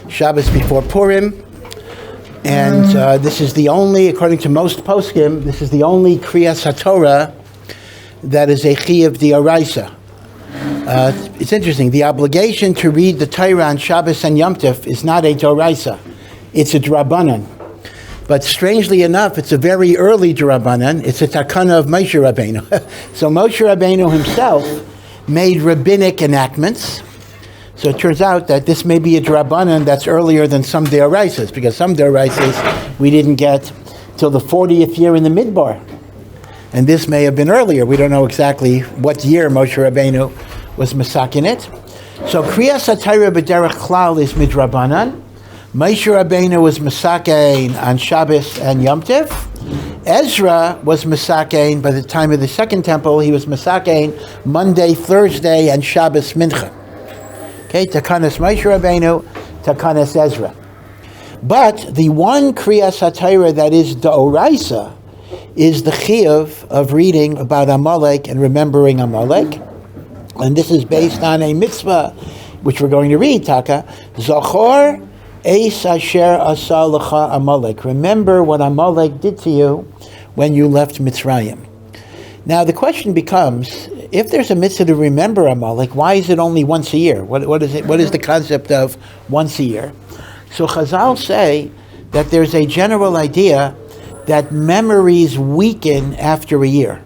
Shabbos before Purim. And this is the only, according to most poskim, this is the only Kriyas HaTorah that is a Chiyuv D'Oraisa. It's interesting. The obligation to read the Torah on Shabbos and Yom Tov is not a D'Oraisa. It's a D'Rabbanan. But strangely enough, it's a very early D'Rabbanan. It's a Takana of Moshe Rabbeinu. So Moshe Rabbeinu himself made rabbinic enactments. So it turns out that this may be a D'Rabbanan that's earlier than some D'Oraisas, because some D'Oraisas we didn't get till the 40th year in the Midbar. And this may have been earlier. We don't know exactly what year Moshe Rabbeinu was masakin it. So Kriyas HaTorah B'derech Klal is Midrabanan. Moshe Rabbeinu was masakin on Shabbos and Yom Tov. Ezra was masakin by the time of the Second Temple. He was masakin Monday, Thursday, and Shabbos Mincha. Okay, Takanas Moshe Rabbeinu, Takanas Ezra. But the one Kriyas HaTorah that is D'Oraisa is the Chiyuv of reading about Amalek and remembering Amalek. And this is based on a mitzvah, which we're going to read, Taka. Zachor, Eis Asher Asa Lecha Amalek. Remember what Amalek did to you when you left Mitzrayim. Now the question becomes, if there's a mitzvah to remember Amalek, why is it only once a year? What is it? What is the concept of once a year? So Chazal say that there's a general idea that memories weaken after a year.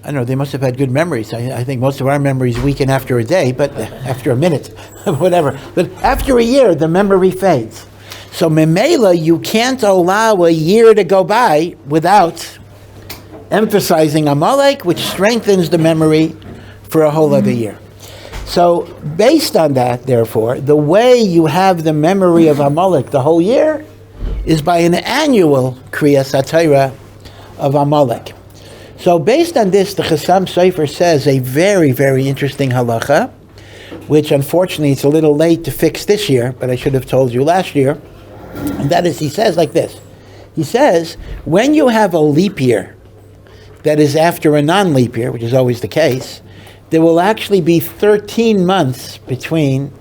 I don't know, they must have had good memories. I think most of our memories weaken after a day, but after a minute, whatever. But after a year, the memory fades. So Memela, you can't allow a year to go by without emphasizing Amalek, which strengthens the memory for a whole other year. So based on that, therefore, the way you have the memory of Amalek the whole year is by an annual Kriyas HaTorah of Amalek. So based on this, the Chassam Sofer says a very, very interesting halacha, which unfortunately it's a little late to fix this year, but I should have told you last year. And that is, he says like this. He says, when you have a leap year that is after a non-leap year, which is always the case, there will actually be 13 months between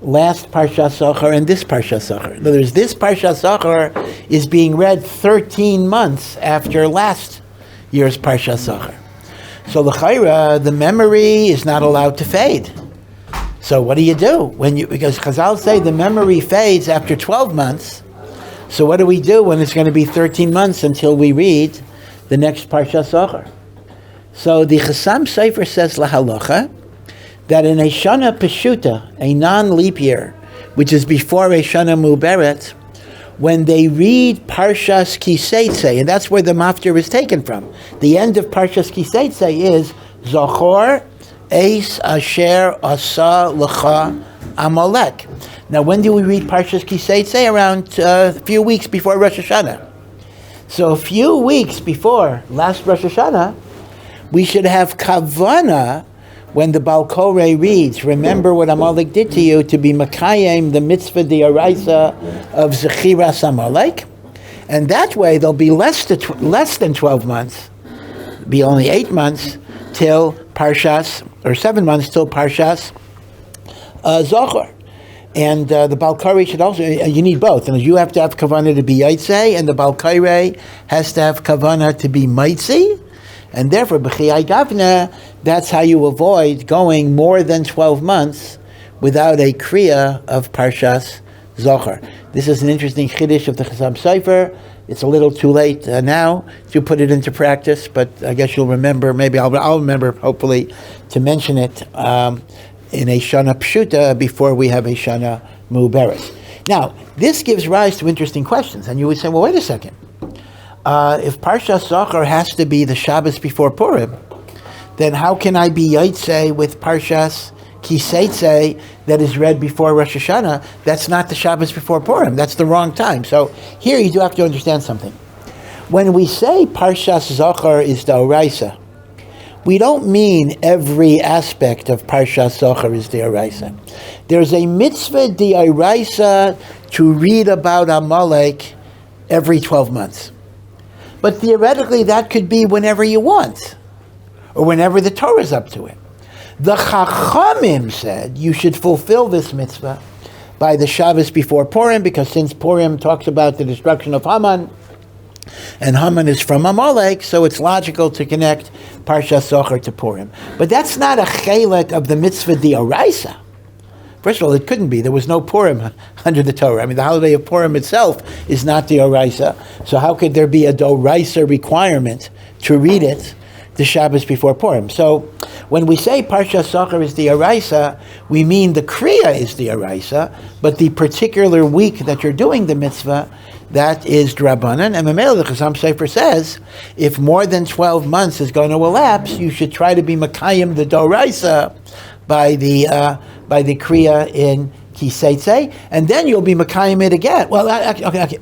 last Parshas Zachor and this Parshas Zachor. In other words, this Parshas Zachor is being read 13 months after last year's Parshas Zachor. So l'chayra, the memory is not allowed to fade. So what do? Because Chazal say the memory fades after 12 months. So what do we do when it's going to be 13 months until we read the next Parshas Zachor? So the Chassam Sofer says lahalacha that in a Shana Peshuta, a non-leap year, which is before a Shana Muberet, when they read Parshas Kiseitse, and that's where the maftir is taken from. The end of Parshas Kiseitse is Zachor Eis Asher Asa Lecha Amalek. Now, when do we read Parshas Kiseitse? Around a few weeks before Rosh Hashanah. So a few weeks before last Rosh Hashanah, we should have kavana when the Baal Koreh reads, remember what Amalek did to you, to be Makayim, the mitzvah D'Oraisa of Zechiras Amalek. And that way there'll be less than 12 months, be only 8 months till Parshas, or 7 months till Parshas Zachor. And the Baal Koreh should also, you need both. And you have to have kavanah to be Yaitse, and the Baal Koreh has to have kavanah to be Maitzi. And therefore, b'chiyai gavna, that's how you avoid going more than 12 months without a kriya of Parshas Zachor. This is an interesting chiddush of the Chassam Sofer. It's a little too late now to put it into practice, but I guess you'll remember, maybe I'll remember, hopefully, to mention it in a Shana Pshuta before we have a Shana Mu'beres. Now, this gives rise to interesting questions, and you would say, well, wait a second. If Parshas Zachor has to be the Shabbos before Purim, then how can I be Yaitse with Parshas Kiseitse that is read before Rosh Hashanah? That's not the Shabbos before Purim. That's the wrong time. So here you do have to understand something. When we say Parshas Zachor is D'Oraisa, we don't mean every aspect of Parshas Zachor is D'Oraisa. There's a mitzvah D'Oraisa to read about Amalek every 12 months. But theoretically, that could be whenever you want, or whenever the Torah is up to it. The Chachamim said you should fulfill this mitzvah by the Shabbos before Purim, because since Purim talks about the destruction of Haman, and Haman is from Amalek, so it's logical to connect Parshas Zachor to Purim. But that's not a chelek of the mitzvah d'oraisa. First of all, it couldn't be. There was no Purim under the Torah. I mean, the holiday of Purim itself is not d'oraisa. So how could there be a d'oraisa requirement to read it the Shabbos before Purim? So when we say Parshas Zachor is d'oraisa, we mean the kriya is d'oraisa, but the particular week that you're doing the mitzvah, that is Drabanan. And Megillah, the Chazam Sofer says, if more than 12 months is going to elapse, you should try to be Makayim the Doraisa by the Kriya in Kiseitze, and then you'll be Makayim it again. Well, okay.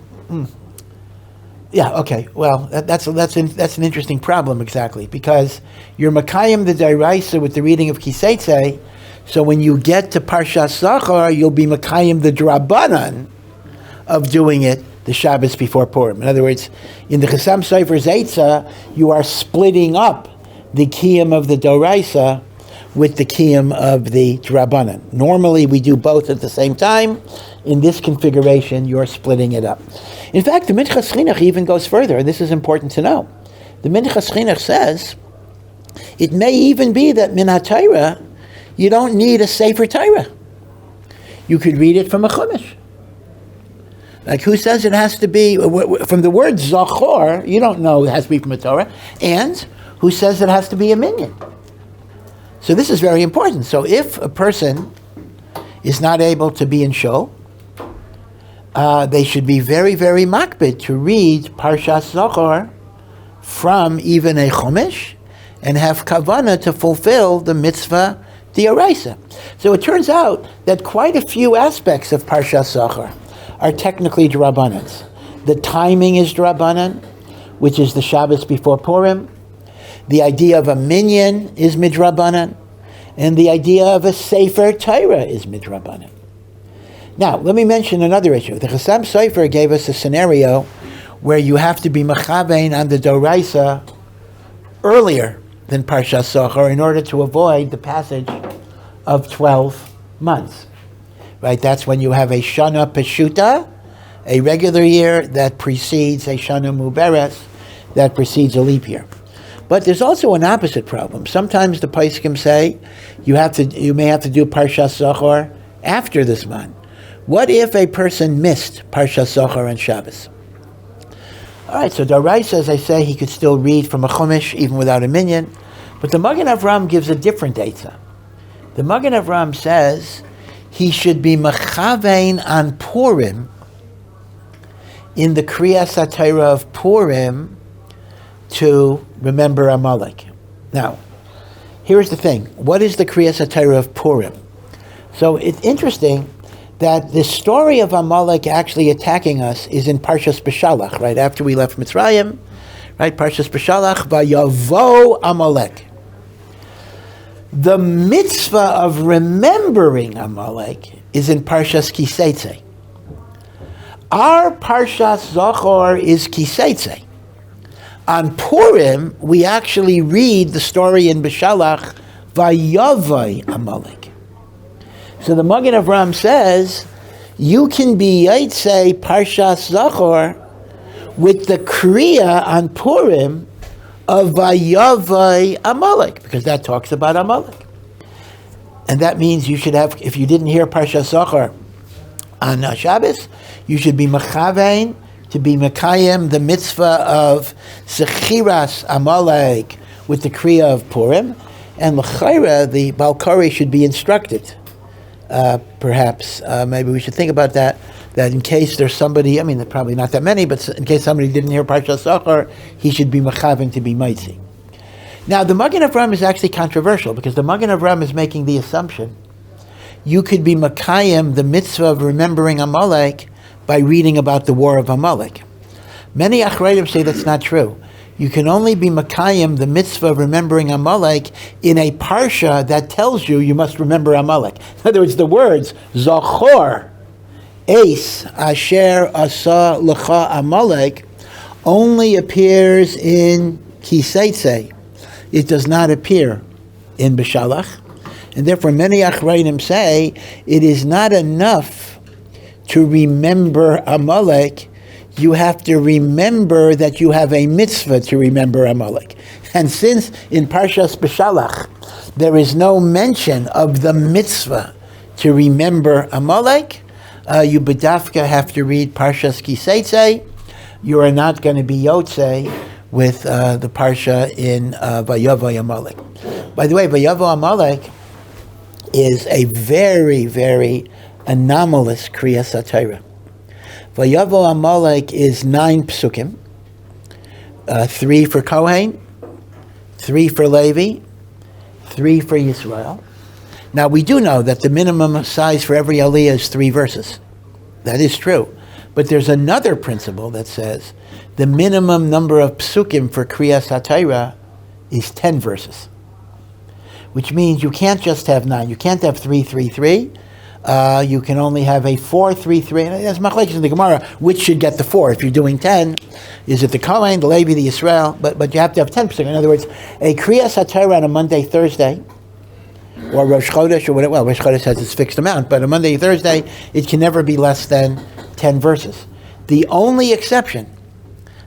Yeah, okay. Well, that's an interesting problem, exactly, because you're Makayim the Doraisa with the reading of Kiseitze, so when you get to Parshas Zachor, you'll be Makayim the Drabanan of doing it the Shabbos before Purim. In other words, in the Chasam Sofer's Eitzah, you are splitting up the Kiyum of the Doraisa with the Kiyum of the Drabanan. Normally, we do both at the same time. In this configuration, you're splitting it up. In fact, the Minchas Chinuch even goes further, and this is important to know. The Minchas Chinuch says, it may even be that Min HaTorah, you don't need a Sefer Torah. You could read it from a Chumash. Like, who says it has to be, from the word Zachor, you don't know it has to be from a Torah, and who says it has to be a minyan? So this is very important. So if a person is not able to be in shul, they should be very, very makbid to read Parshas Zachor from even a Chumash and have kavanah to fulfill the mitzvah d'oraisa. So it turns out that quite a few aspects of Parshas Zachor are technically Drabanans. The timing is Drabanan, which is the Shabbos before Purim. The idea of a minyan is Midrabanan. And the idea of a Sefer Torah is Midrabanan. Now, let me mention another issue. The Chasam Sofer gave us a scenario where you have to be Mechavein on the Doraisa earlier than Parshas Zachor in order to avoid the passage of 12 months. Right, that's when you have a Shana Peshuta, a regular year that precedes a Shana Muberes, that precedes a leap year. But there's also an opposite problem. Sometimes the Poskim say you may have to do Parshas Zachor after this month. What if a person missed Parshas Zachor on Shabbos? All right, so Doraisa, as I say, he could still read from a Chumash even without a minyan. But the Magen Avram gives a different eitzah. The Magen Avram says he should be mechavein on Purim, in the Kriyas HaTorah of Purim, to remember Amalek. Now, here's the thing. What is the Kriyas HaTorah of Purim? So it's interesting that the story of Amalek actually attacking us is in Parshas Beshalach, right after we left Mitzrayim, right? Parshas Beshalach, Vayavo Amalek. The mitzvah of remembering Amalek is in Parshas Kiseitze. Our Parshas Zachor is Kiseitze. On Purim, we actually read the story in Beshalach, Vayavai Amalek. So the Magen Avram says, you can be Yitzchak Parshas Zachor with the Kriya on Purim of Vayavai Amalek, because that talks about Amalek. And that means you should have, if you didn't hear Parshas Zachor on Shabbos, you should be Mechavein to be Mekayim, the mitzvah of Zechiras Amalek with the Kriya of Purim. And L'chaira, the Balkari should be instructed. Perhaps, maybe we should think about that in case there's somebody, I mean, probably not that many, but in case somebody didn't hear Parshas Zachor, he should be Mechavin to be Maitzi. Now, the Magen Avram is actually controversial, because the Magen Avram is making the assumption you could be Mekayim, the mitzvah of remembering Amalek, by reading about the war of Amalek. Many Achrayim say that's not true. You can only be Mekayim, the mitzvah of remembering Amalek, in a parsha that tells you must remember Amalek. In other words, the words, Zachor, Eis, Asher, Asa, Lecha, Amalek, only appears in Kiseitze. It does not appear in Beshalach. And therefore many Achrayim say it is not enough to remember Amalek, you have to remember that you have a mitzvah to remember Amalek. And since in Parshas B'Shalach there is no mention of the mitzvah to remember Amalek, you bedafka have to read Parshas Kiseitze. You are not going to be Yotze with the Parsha in Vayavo Amalek. By the way, Vayavo Amalek is a very, very anomalous Kriyas HaTorah. Vayavo Amalek is 9 psukim, 3 for Kohen, 3 for Levi, 3 for Yisrael. Now we do know that the minimum size for every aliyah is 3 verses. That is true. But there's another principle that says the minimum number of psukim for Kriyas HaTorah is 10 verses. Which means you can't just have 9. You can't have 3, 3, 3. You can only have a 4, 3, 3. And there's machlekes in the Gemara, which should get the 4. If you're doing 10, is it the Kohen, the Levi, the Yisrael? But you have to have 10%. In other words, a Kriyas HaTorah on a Monday, Thursday, or Rosh Chodesh, or whatever. Well, Rosh Chodesh has its fixed amount, but a Monday, Thursday, it can never be less than 10 verses. The only exception,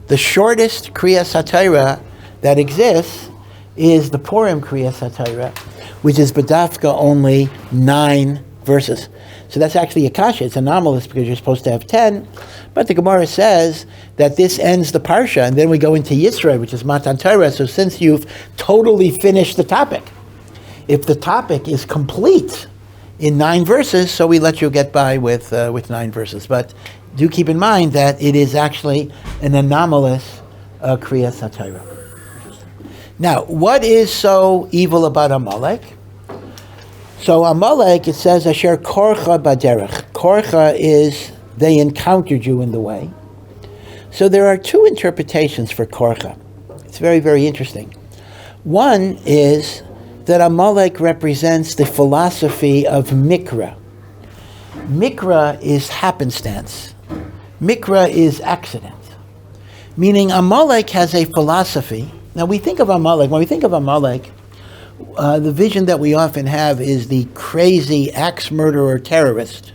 the shortest Kriyas HaTorah that exists, is the Purim Kriyas HaTorah, which is B'dafka only 9 verses. So that's actually a kasha. It's anomalous because you're supposed to have 10. But the Gemara says that this ends the Parsha, and then we go into Yisro, which is Matan Torah. So since you've totally finished the topic, if the topic is complete in 9 verses, so we let you get by with 9 verses. But do keep in mind that it is actually an anomalous Kriyas HaTorah. Now, what is so evil about Amalek? So Amalek, it says, Asher korcha baderech. Korcha is, they encountered you in the way. So there are 2 interpretations for korcha. It's very, very interesting. One is that Amalek represents the philosophy of mikra. Mikra is happenstance. Mikra is accident. Meaning Amalek has a philosophy. Now we think of Amalek, when we think of Amalek, the vision that we often have is the crazy axe murderer terrorist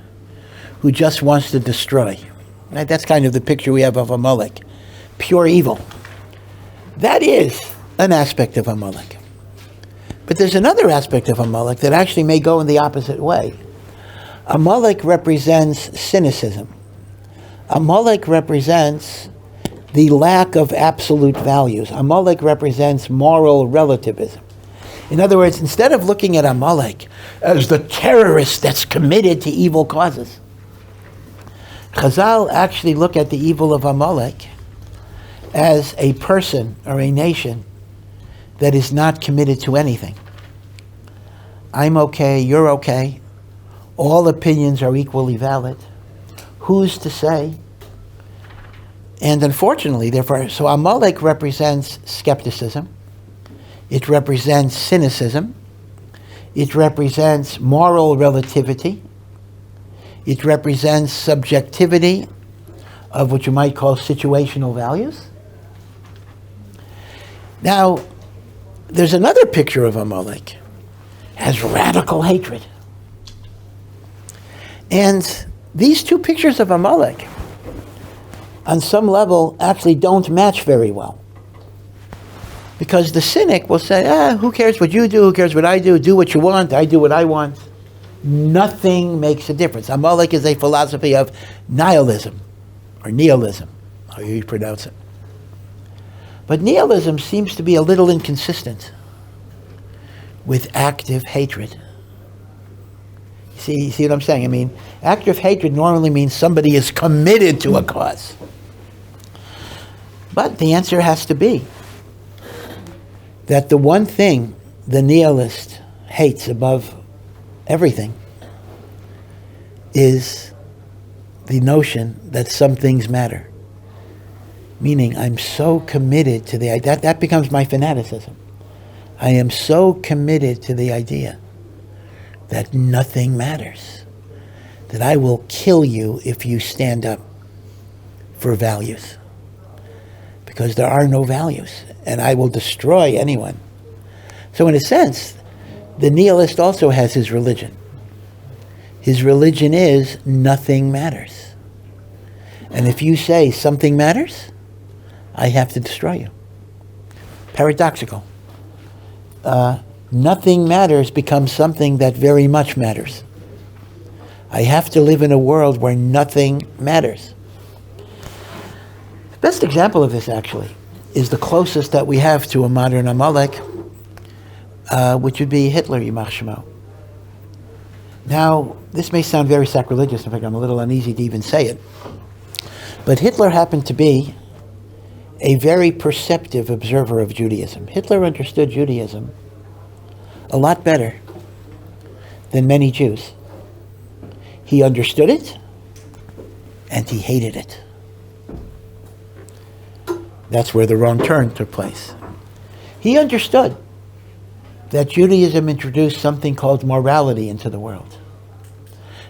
who just wants to destroy. Right? That's kind of the picture we have of Amalek. Pure evil. That is an aspect of Amalek. But there's another aspect of Amalek that actually may go in the opposite way. Amalek represents cynicism. Amalek represents the lack of absolute values. Amalek represents moral relativism. In other words, instead of looking at Amalek as the terrorist that's committed to evil causes, Chazal actually look at the evil of Amalek as a person or a nation that is not committed to anything. I'm okay, you're okay. All opinions are equally valid. Who's to say? And unfortunately, therefore, so Amalek represents skepticism. It represents cynicism. It represents moral relativity. It represents subjectivity of what you might call situational values. Now, there's another picture of Amalek as radical hatred. And these 2 pictures of Amalek, on some level, actually don't match very well. Because the cynic will say, who cares what you do, who cares what I do what you want, I do what I want. Nothing makes a difference. Amalek is a philosophy of nihilism, or nihilism, how you pronounce it. But nihilism seems to be a little inconsistent with active hatred. You see what I'm saying? I mean, active hatred normally means somebody is committed to a cause. But the answer has to be that the one thing the nihilist hates above everything is the notion that some things matter. Meaning, I'm so committed to the idea, that becomes my fanaticism. I am so committed to the idea that nothing matters, that I will kill you if you stand up for values. Because there are no values, and I will destroy anyone. So in a sense, the nihilist also has his religion. His religion is nothing matters. And if you say something matters, I have to destroy you. Paradoxical. Nothing matters becomes something that very much matters. I have to live in a world where nothing matters. The best example of this, actually, is the closest that we have to a modern Amalek, which would be Hitler, Yimach Shemo. Now, this may sound very sacrilegious. In fact, I'm a little uneasy to even say it. But Hitler happened to be a very perceptive observer of Judaism. Hitler understood Judaism a lot better than many Jews. He understood it, and he hated it. That's where the wrong turn took place. He understood that Judaism introduced something called morality into the world.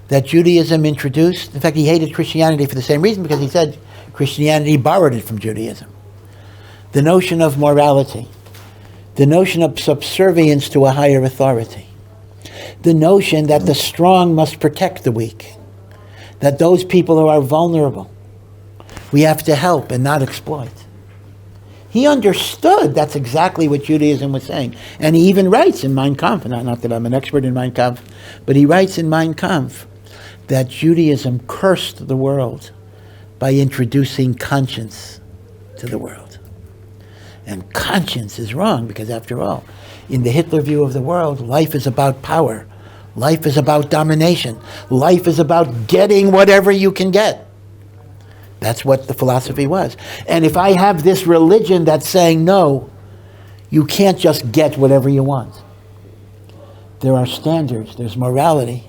That Judaism introduced, in fact, he hated Christianity for the same reason, because he said Christianity borrowed it from Judaism. The notion of morality, the notion of subservience to a higher authority, the notion that the strong must protect the weak, that those people who are vulnerable, we have to help and not exploit. He understood that's exactly what Judaism was saying. And he even writes in Mein Kampf, not that I'm an expert in Mein Kampf, but he writes in Mein Kampf that Judaism cursed the world by introducing conscience to the world. And conscience is wrong, because after all, in the Hitler view of the world, life is about power. Life is about domination. Life is about getting whatever you can get. That's what the philosophy was. And if I have this religion that's saying, no, you can't just get whatever you want. There are standards, there's morality,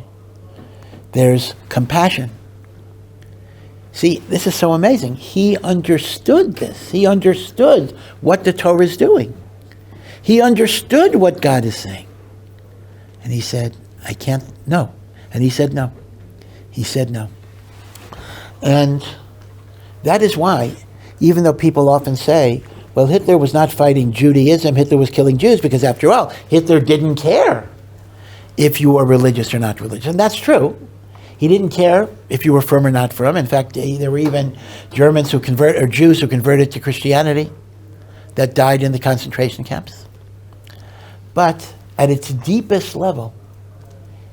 there's compassion. See, this is so amazing. He understood this. He understood what the Torah is doing. He understood what God is saying. And he said, I can't, no. And he said no. He said no. And that is why, even though people often say, well, Hitler was not fighting Judaism, Hitler was killing Jews, because after all, Hitler didn't care if you were religious or not religious. And that's true. He didn't care if you were from or not from. In fact, there were even Jews who converted to Christianity that died in the concentration camps. But at its deepest level,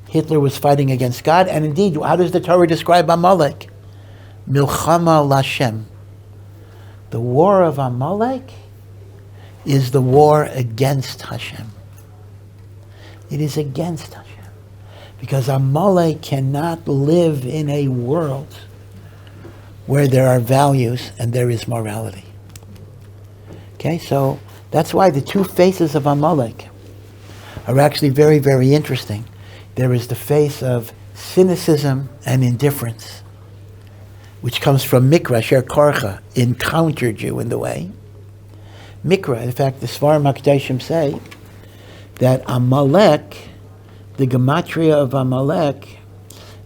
Hitler was fighting against God. And indeed, how does the Torah describe Amalek? Milchama Lashem. The war of Amalek is the war against Hashem. It is against Hashem. Because Amalek cannot live in a world where there are values and there is morality. Okay, so that's why the two faces of Amalek are actually very, very interesting. There is the face of cynicism and indifference, which comes from Mikra, Sher Korcha, encountered you in the way. Mikra, in fact, the Svarim HaKadoshim say that Amalek, the gematria of Amalek,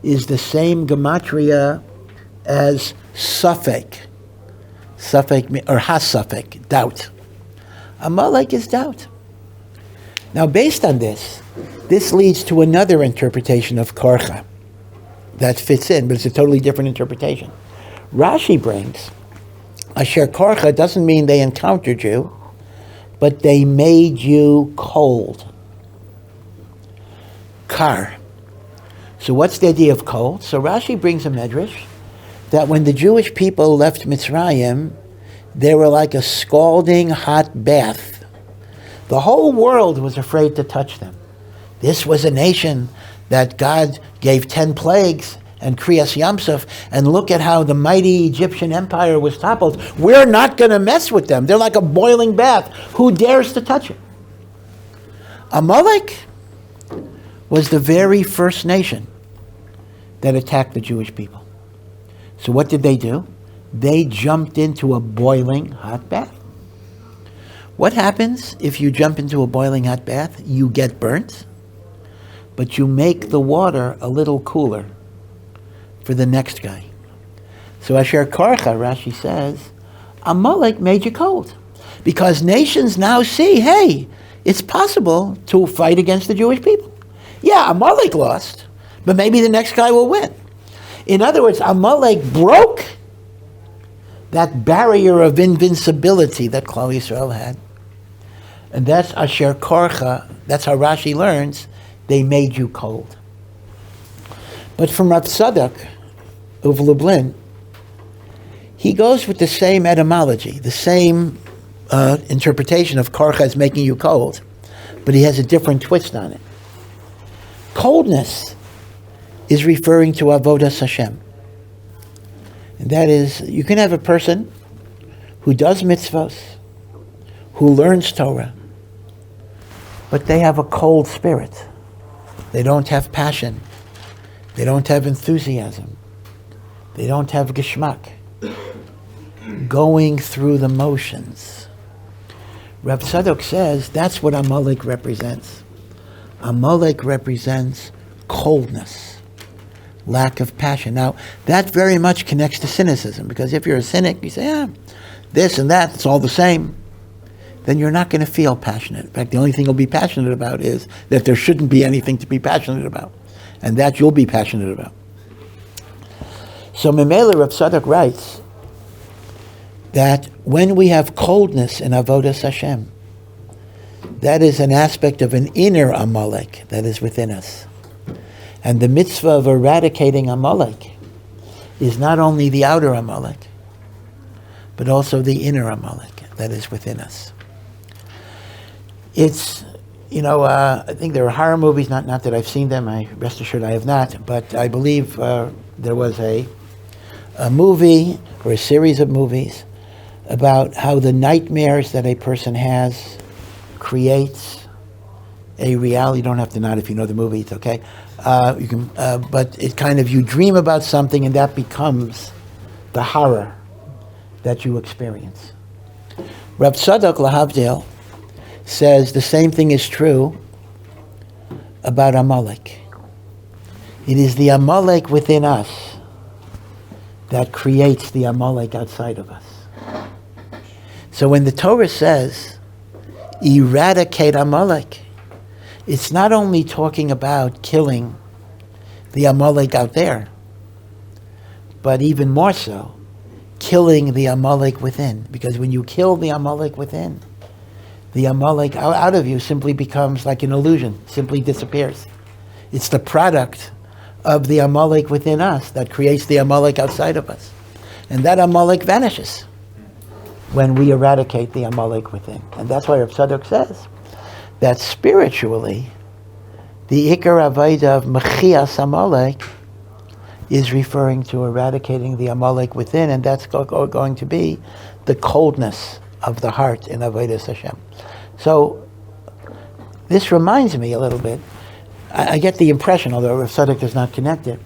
is the same gematria as Safek or Hasafek, doubt. Amalek is doubt. Now, based on this leads to another interpretation of Korcha that fits in, but it's a totally different interpretation. Rashi brings, Asher Korcha doesn't mean they encountered you, but they made you cold. Kar. So what's the idea of cold? So Rashi brings a medrash that when the Jewish people left Mitzrayim, they were like a scalding hot bath. The whole world was afraid to touch them. This was a nation that God gave 10 plagues and Kriyas Yamsuf, and look at how the mighty Egyptian empire was toppled. We're not going to mess with them. They're like a boiling bath. Who dares to touch it? Amalek was the very first nation that attacked the Jewish people. So what did they do? They jumped into a boiling hot bath. What happens if you jump into a boiling hot bath? You get burnt, but you make the water a little cooler for the next guy. So Asher Korcha, Rashi says, Amalek made you cold. Because nations now see, hey, it's possible to fight against the Jewish people. Yeah, Amalek lost, But maybe the next guy will win. In other words, Amalek broke that barrier of invincibility that Klal Yisrael had. And that's Asher Korcha, that's how Rashi learns, they made you cold. But from Rav Tzadok of Lublin, he goes with the same etymology, the same interpretation of Korcha as making you cold, but he has a different twist on it. Coldness is referring to Avodas Hashem. And that is, you can have a person who does mitzvahs, who learns Torah, but they have a cold spirit. They don't have passion. They don't have enthusiasm. They don't have geschmack. Going through the motions. Reb Tzadok says that's what Amalek represents. Amalek represents coldness, lack of passion. Now, that very much connects to cynicism, because if you're a cynic, you say, this and that, it's all the same. Then you're not going to feel passionate. In fact, the only thing you'll be passionate about is that there shouldn't be anything to be passionate about. And that you'll be passionate about. So Megillah Rav Tzadok writes that when we have coldness in Avodas Hashem, that is an aspect of an inner Amalek that is within us. And the mitzvah of eradicating Amalek is not only the outer Amalek, but also the inner Amalek that is within us. It's, I think there are horror movies, not that I've seen them, rest assured I have not, but I believe there was a movie or a series of movies about how the nightmares that a person has creates a reality. You don't have to nod if you know the movie, it's okay. You can, but it kind of, you dream about something and that becomes the horror that you experience. Rav Tzadok Lahavdil says the same thing is true about Amalek. It is the Amalek within us that creates the Amalek outside of us. So when the Torah says, eradicate Amalek, it's not only talking about killing the Amalek out there, but even more so, killing the Amalek within. Because when you kill the Amalek within, the Amalek out of you simply becomes like an illusion, simply disappears. It's the product of the Amalek within us that creates the Amalek outside of us. And that Amalek vanishes when we eradicate the Amalek within. And that's why Rav Tzadok says that spiritually, the Ikar Avaida of Mechias Amalek is referring to eradicating the Amalek within, and that's going to be the coldness of the heart in Avodas Hashem. So this reminds me a little bit, I get the impression, although Rav Tzadok does not connect it,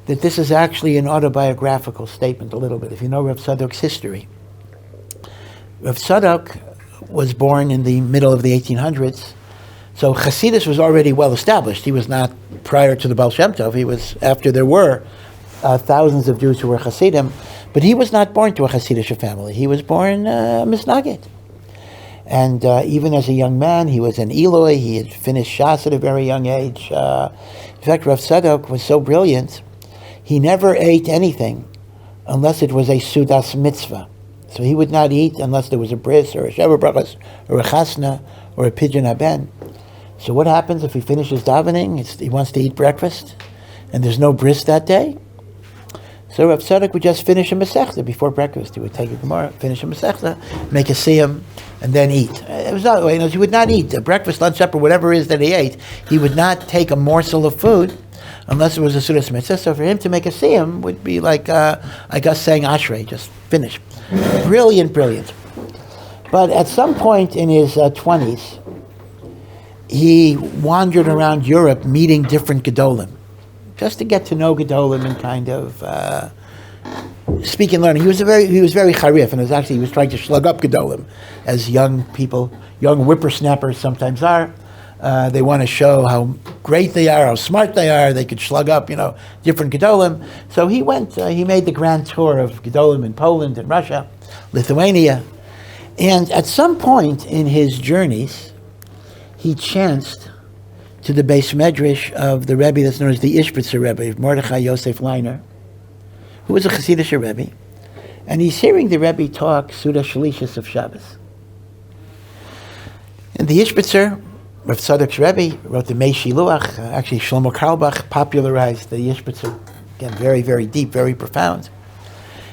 that this is actually an autobiographical statement a little bit. If you know Rav Tzadok's history, Rav Tzadok was born in the middle of the 1800s, so Hasidus was already well established. He was not prior to the Baal Shem Tov, he was after there were thousands of Jews who were Hasidim, but he was not born to a Hasidic family. He was born Misnagid. And even as a young man, he was an Eloi. He had finished Shas at a very young age. In fact, Rav Tzadok was so brilliant, he never ate anything unless it was a Sudas mitzvah. So he would not eat unless there was a bris or a Sheva Brachas or a Chasna or a Pidyon Haben. So what happens if he finishes davening? He wants to eat breakfast and there's no bris that day? So Rav Tzadok would just finish a Masechta before breakfast. He would take a Gemara, finish a Masechta, make a Siyam, and then eat. It was not, he would not eat breakfast, lunch, supper, whatever it is that he ate. He would not take a morsel of food unless it was a Sudas Mitzvah. So for him to make a Siyam would be like, I guess, saying Ashrei, just finish. Brilliant. But at some point in his 20s, he wandered around Europe meeting different Gedolim, just to get to know Gedolim and kind of speak and learn. He was very charif, and he was trying to slug up Gedolim, as young people, young whippersnappers sometimes are. They want to show how great they are, how smart they are. They could slug up, different Gedolim. So he went. He made the grand tour of Gedolim in Poland and Russia, Lithuania, and at some point in his journeys, he chanced to the Beis Medrash of the Rebbe that's known as the Ishbitzer Rebbe, Mordechai Yosef Leiner, who was a Hasidic Rebbe, and he's hearing the Rebbe talk Suda Shalishis of Shabbos. And the Ishbitzer, Rav Tzadok's Rebbe, wrote the Mei Shiluach. Actually, Shlomo Karlbach popularized the Ishbitzer. Again, very, very deep, very profound.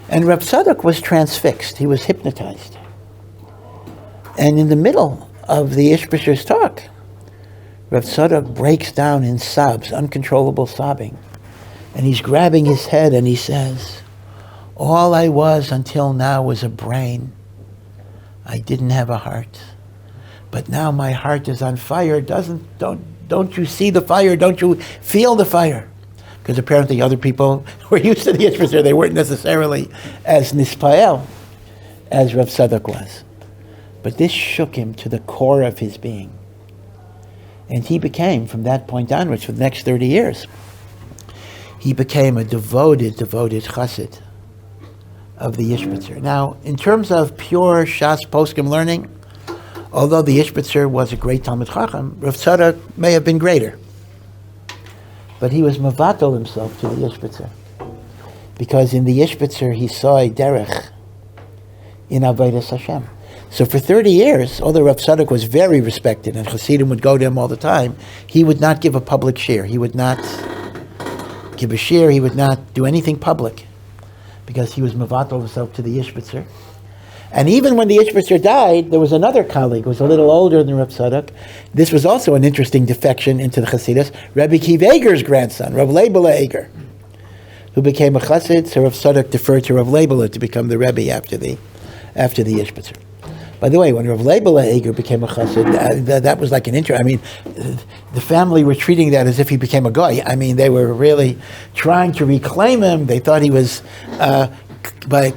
And Rav Tzadok was transfixed. He was hypnotized. And in the middle of the Ishbitzer's talk, Rav Tzadok breaks down in sobs, uncontrollable sobbing. And he's grabbing his head and he says, all I was until now was a brain. I didn't have a heart. But now my heart is on fire. Don't you see the fire? Don't you feel the fire? Because apparently other people were used to the Ishbitzer. They weren't necessarily as nispael as Rav Tzadok was. But this shook him to the core of his being. And he became, from that point onwards, for the next 30 years, he became a devoted chassid of the Ishbitzer. Now, in terms of pure Shas Poskim learning, although the Ishbitzer was a great Talmid Chacham, Rav Tzadok may have been greater. But he was mevatel himself to the Ishbitzer. Because in the Ishbitzer he saw a derech in Avodas Hashem. So for 30 years, although Rav Tzadok was very respected and Hasidim would go to him all the time, he would not give a public shir. He would not give a shir. He would not do anything public because he was mevatel himself to the Ishbitzer. And even when the Ishbitzer died, there was another colleague who was a little older than Rav Tzadok. This was also an interesting defection into the Chassidus. Rabbi Kiv Eger's grandson, Rav Leibele Eger, who became a Chassid. So Rav Tzadok deferred to Rav Leibele to become the Rebbe after the Ishbitzer. By the way, when Rav Leibele Eger became a Chassid, that was like an intro. I mean, the family were treating that as if he became a goy. I mean, they were really trying to reclaim him. They thought he was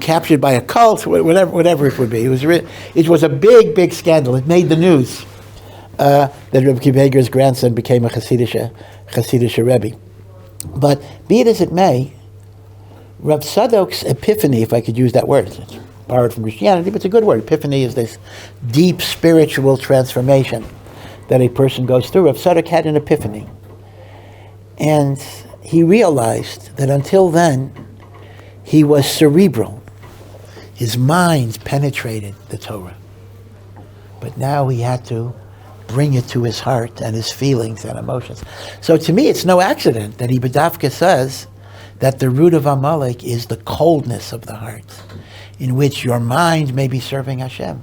captured by a cult, whatever it would be. It was a big scandal. It made the news that Rabbi Kiv Eger's grandson became a Hasidic Rebbe. But be it as it may, Rav Tzadok's epiphany, if I could use that word, it's borrowed from Christianity, but it's a good word. Epiphany is this deep spiritual transformation that a person goes through. Rav Tzadok had an epiphany. And he realized that until then, he was cerebral. His mind penetrated the Torah. But now he had to bring it to his heart and his feelings and emotions. So to me, it's no accident that Ibadavka says that the root of Amalek is the coldness of the heart, in which your mind may be serving Hashem,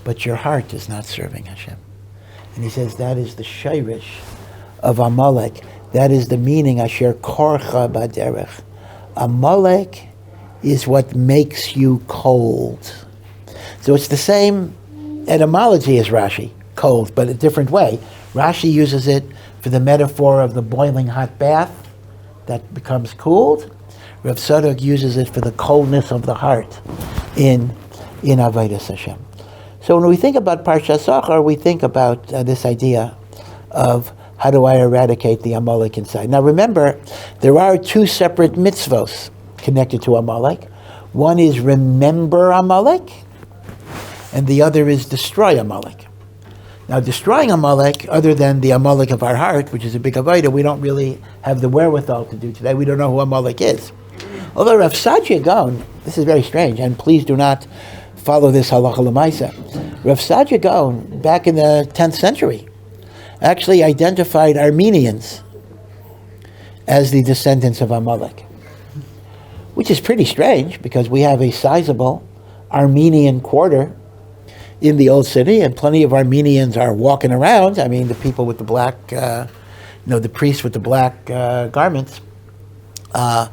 but your heart is not serving Hashem. And he says that is the shayrish of Amalek. That is the meaning, Asher korcha baderech. Amalek is what makes you cold. So it's the same etymology as Rashi, cold, but a different way. Rashi uses it for the metaphor of the boiling hot bath that becomes cooled. Rav Tzadok uses it for the coldness of the heart in Avodas Hashem. So when we think about Parshas Zachor, we think about this idea of how do I eradicate the Amalek inside. Now remember, there are two separate mitzvos connected to Amalek. One is remember Amalek, and the other is destroy Amalek. Now destroying Amalek, other than the Amalek of our heart, which is a big avodah, we don't really have the wherewithal to do today. We don't know who Amalek is. Although Rav Sadia Gaon, this is very strange, and please do not follow this halacha l'maisa. Rav Sadia Gaon, back in the 10th century, actually identified Armenians as the descendants of Amalek, which is pretty strange because we have a sizable Armenian quarter in the old city, and plenty of Armenians are walking around. I mean, the people with the black, the priests with the black garments are.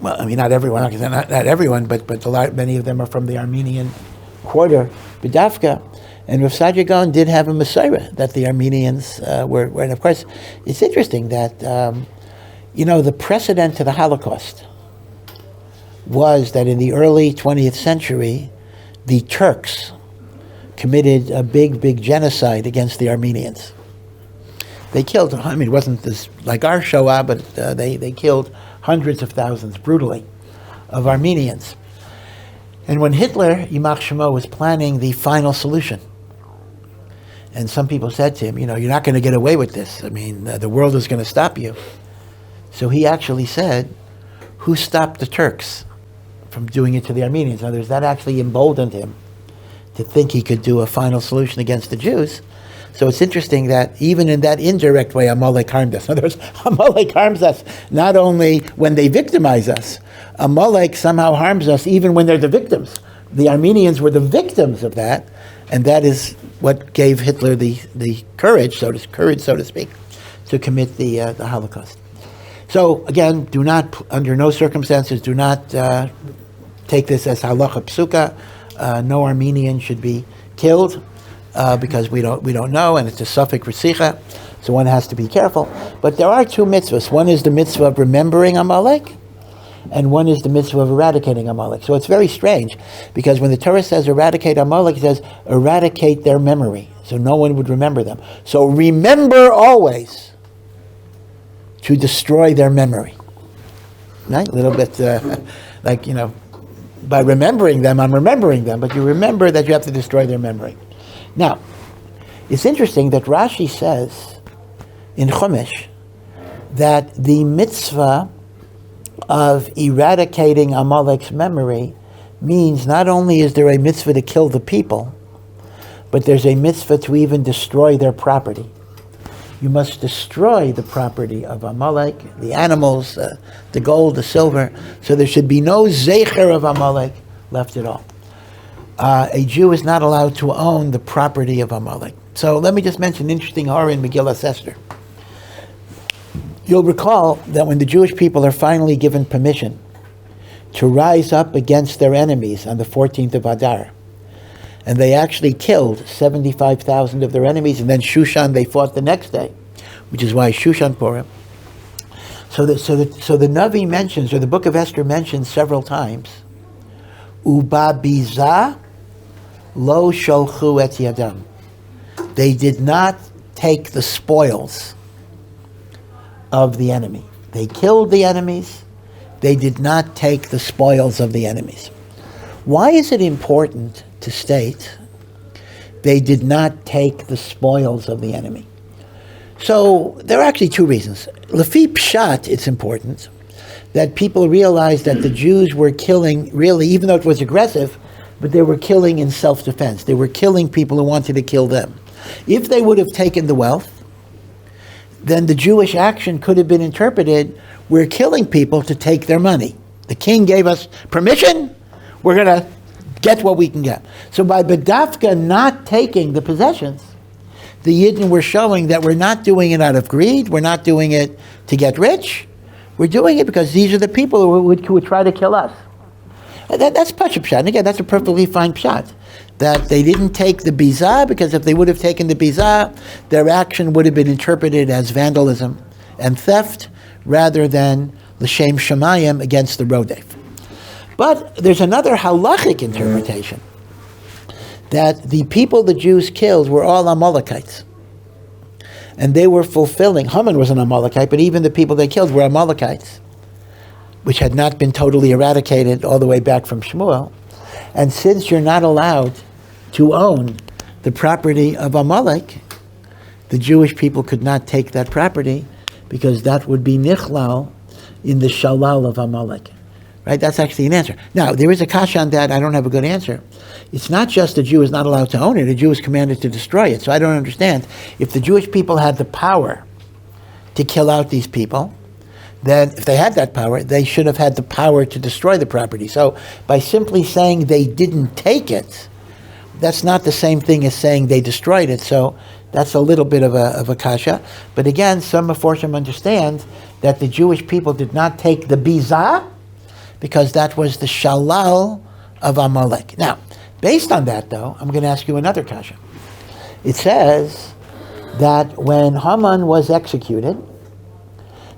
Well, I mean, not everyone, not everyone, but many of them are from the Armenian quarter, B'davka. And Rav Sadia Gaon did have a Messiah that the Armenians were. And of course, it's interesting that, the precedent to the Holocaust was that in the early 20th century, the Turks committed a big genocide against the Armenians. They killed, it wasn't this like our Shoah, but they killed hundreds of thousands, brutally, of Armenians. And when Hitler, Yimach Shemo, was planning the final solution, And some people said to him, you're not going to get away with this. I mean, the world is going to stop you. So he actually said, who stopped the Turks from doing it to the Armenians? In other words, that actually emboldened him to think he could do a final solution against the Jews. So it's interesting that even in that indirect way, Amalek harmed us. In other words, Amalek harms us not only when they victimize us. Amalek somehow harms us even when they're the victims. The Armenians were the victims of that, and that is what gave Hitler the courage, so to speak, to commit the Holocaust. So again, under no circumstances, do not take this as halacha psuka. No Armenian should be killed because we don't know, and it's a suffix resicha, so one has to be careful. But there are two mitzvahs. One is the mitzvah of remembering Amalek, and one is the mitzvah of eradicating Amalek. So it's very strange, because when the Torah says eradicate Amalek, it says eradicate their memory, so no one would remember them. So remember always to destroy their memory. Right? A little bit by remembering them, I'm remembering them, but you remember that you have to destroy their memory. Now, it's interesting that Rashi says in Chumash that the mitzvah of eradicating Amalek's memory means not only is there a mitzvah to kill the people, but there's a mitzvah to even destroy their property. You must destroy the property of Amalek, the animals, the gold, the silver, so there should be no Zachor of Amalek left at all. A Jew is not allowed to own the property of Amalek. So let me just mention an interesting horror in Megillah Esther. You'll recall that when the Jewish people are finally given permission to rise up against their enemies on the 14th of Adar, and they actually killed 75,000 of their enemies, and then Shushan they fought the next day, which is why Shushan Purim. So the Navi mentions, or the book of Esther mentions several times, Uba biza lo sholchu et yadam. They did not take the spoils of the enemy. They killed the enemies. They did not take the spoils of the enemies. Why is it important to state they did not take the spoils of the enemy? So there are actually two reasons. Lefi pshat, it's important that people realize that the Jews were killing, really, even though it was aggressive, but they were killing in self-defense. They were killing people who wanted to kill them. If they would have taken the wealth, then the Jewish action could have been interpreted, we're killing people to take their money. The king gave us permission, we're going to get what we can get. So by Bedafka not taking the possessions, the Yidden were showing that we're not doing it out of greed, we're not doing it to get rich, we're doing it because these are the people who would try to kill us. That's Pasha Pshat. And again, that's a perfectly fine Pshat. That they didn't take the Bizah, because if they would have taken the Bizah, their action would have been interpreted as vandalism and theft, rather than L'Shem Shemayim against the Rodef. But there's another halachic interpretation, that the people the Jews killed were all Amalekites. And they were fulfilling, Haman was an Amalekite, but even the people they killed were Amalekites, which had not been totally eradicated all the way back from Shmuel. And since you're not allowed to own the property of Amalek, the Jewish people could not take that property, because that would be nichlal in the shalal of Amalek. Right? That's actually an answer. Now, there is a kasha on that. I don't have a good answer. It's not just the Jew is not allowed to own it. A Jew is commanded to destroy it. So I don't understand. If the Jewish people had the power to kill out these people, then if they had that power, they should have had the power to destroy the property. So by simply saying they didn't take it, that's not the same thing as saying they destroyed it. So that's a little bit of a kasha. But again, some Meforshim understand that the Jewish people did not take the bizah, because that was the shalal of Amalek. Now, based on that, though, I'm going to ask you another kasha. It says that when Haman was executed,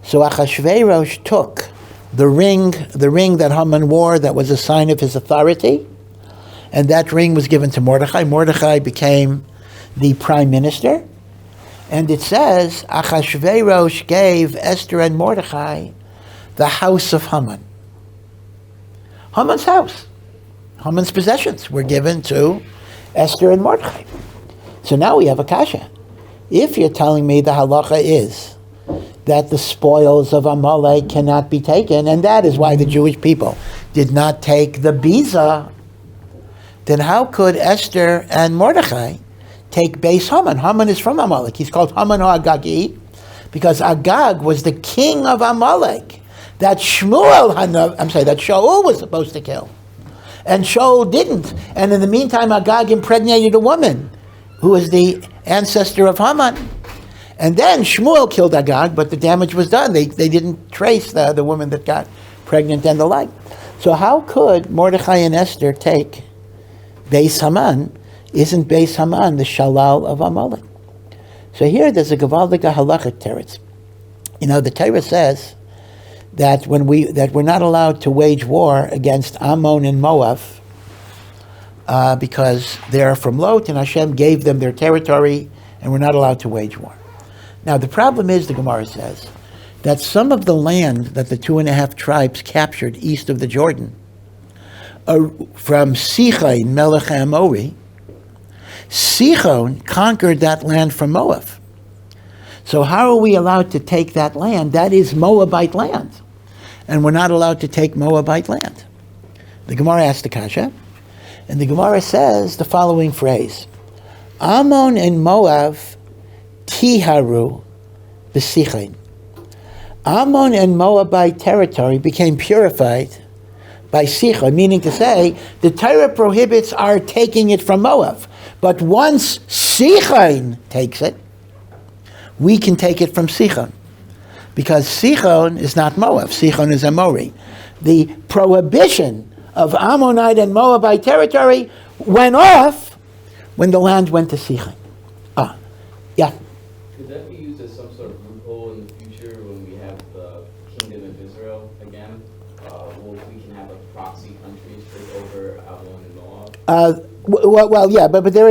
so Achashverosh took the ring that Haman wore that was a sign of his authority, and that ring was given to Mordechai. Mordechai became the prime minister, and it says Achashverosh gave Esther and Mordechai the house of Haman. Haman's house, Haman's possessions were given to Esther and Mordechai. So now we have a kasha. If you're telling me the halacha is that the spoils of Amalek cannot be taken, and that is why the Jewish people did not take the biza, then how could Esther and Mordechai take Beis Haman? Haman is from Amalek. He's called Haman or Agagi because Agag was the king of Amalek that that Shaul was supposed to kill. And Shaul didn't. And in the meantime, Agag impregnated a woman who was the ancestor of Haman. And then Shmuel killed Agag, but the damage was done. They didn't trace the woman that got pregnant and the like. So how could Mordechai and Esther take Beis Haman? Isn't Beis Haman the Shalal of Amalek? So here there's a Gavaldiga Halachic teretz. The Torah says that we're not allowed to wage war against Ammon and Moab because they're from Lot and Hashem gave them their territory and we're not allowed to wage war. Now the problem is, the Gemara says, that some of the land that the 2.5 tribes captured east of the Jordan from Sichon, Melech HaAmori, Sichon conquered that land from Moab. So how are we allowed to take that land? That is Moabite land. And we're not allowed to take Moabite land. The Gemara asks the kasha, and the Gemara says the following phrase: Ammon and Moab tiharu b'sichon. Ammon and Moabite territory became purified by Sichon, meaning to say the Torah prohibits our taking it from Moab. But once Sichon takes it, we can take it from Sichon. Because Sichon is not Moab, Sichon is Amori. The prohibition of Ammonite and Moabite territory went off when the land went to Sichon. Yeah. Could that be used as some sort of loophole in the future when we have the Kingdom of Israel again? We can have proxy countries take over Ammon and Moab? Well, yeah, but there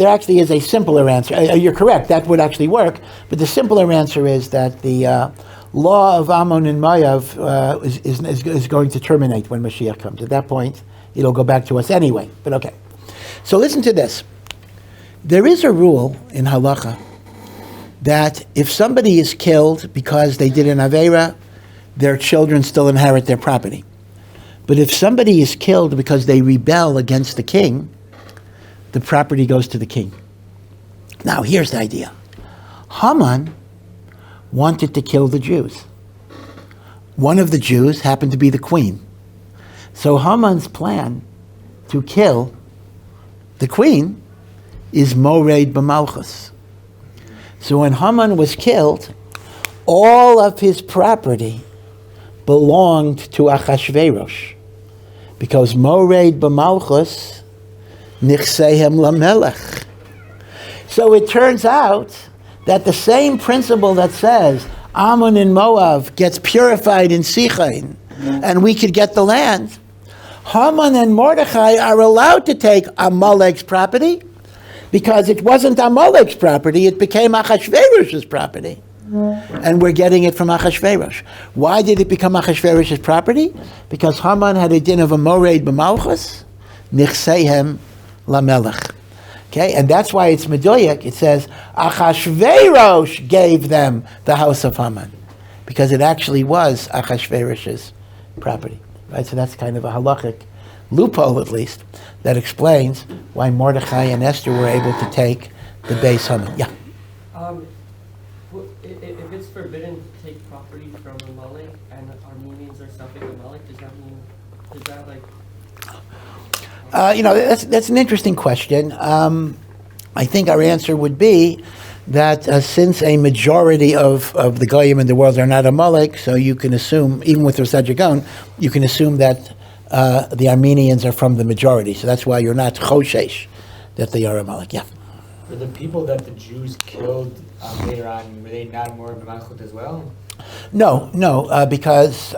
actually is a simpler answer. You're correct, that would actually work, but the simpler answer is that the law of Ammon and Moab is going to terminate when Mashiach comes. At that point, it'll go back to us anyway, but okay. So listen to this. There is a rule in halacha that if somebody is killed because they did an aveira, their children still inherit their property. But if somebody is killed because they rebel against the king, the property goes to the king. Now, here's the idea. Haman wanted to kill the Jews. One of the Jews happened to be the queen. So Haman's plan to kill the queen is mored b'malchus. So when Haman was killed, all of his property belonged to Achashverosh, because mored b'malchus nichsehem lamelech. So it turns out that the same principle that says Ammon and Moab gets purified in Sichon and we could get the land, Haman and Mordechai are allowed to take Amalek's property because it wasn't Amalek's property, it became Achashverosh's property. And we're getting it from Achashverosh. Why did it become Achashverosh's property? Because Haman had a din of a mored b'malchus, nichsehem lamelech. Okay, and that's why it's medoyak. It says Achashverosh gave them the house of Haman, because it actually was Achashverosh's property. Right, so that's kind of a halachic loophole, at least, that explains why Mordechai and Esther were able to take the Beis Haman. Yeah. If it's forbidden to take property from Amalek and Armenians are selling Amalek, does that like? That's an interesting question. I think our answer would be that since a majority of the Goyim in the world are not Amalek, so you can assume, even with Rosh Hashanah, you can assume that the Armenians are from the majority. So that's why you're not Choshesh that they are Amalek. Yeah. For the people that the Jews killed later on, were they not more b'malchut as well? No, because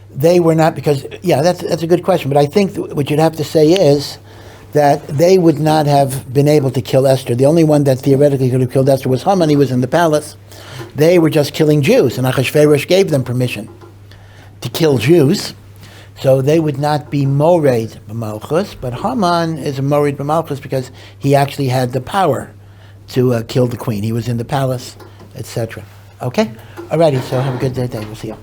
they were not, because, that's a good question. But I think what you'd have to say is that they would not have been able to kill Esther. The only one that theoretically could have killed Esther was Haman. He was in the palace. They were just killing Jews, and Achashverosh gave them permission to kill Jews. So they would not be mored b'malchus, but Haman is a mored b'malchus because he actually had the power to kill the queen. He was in the palace, etc. Okay? Alrighty, so have a good day. We'll see you.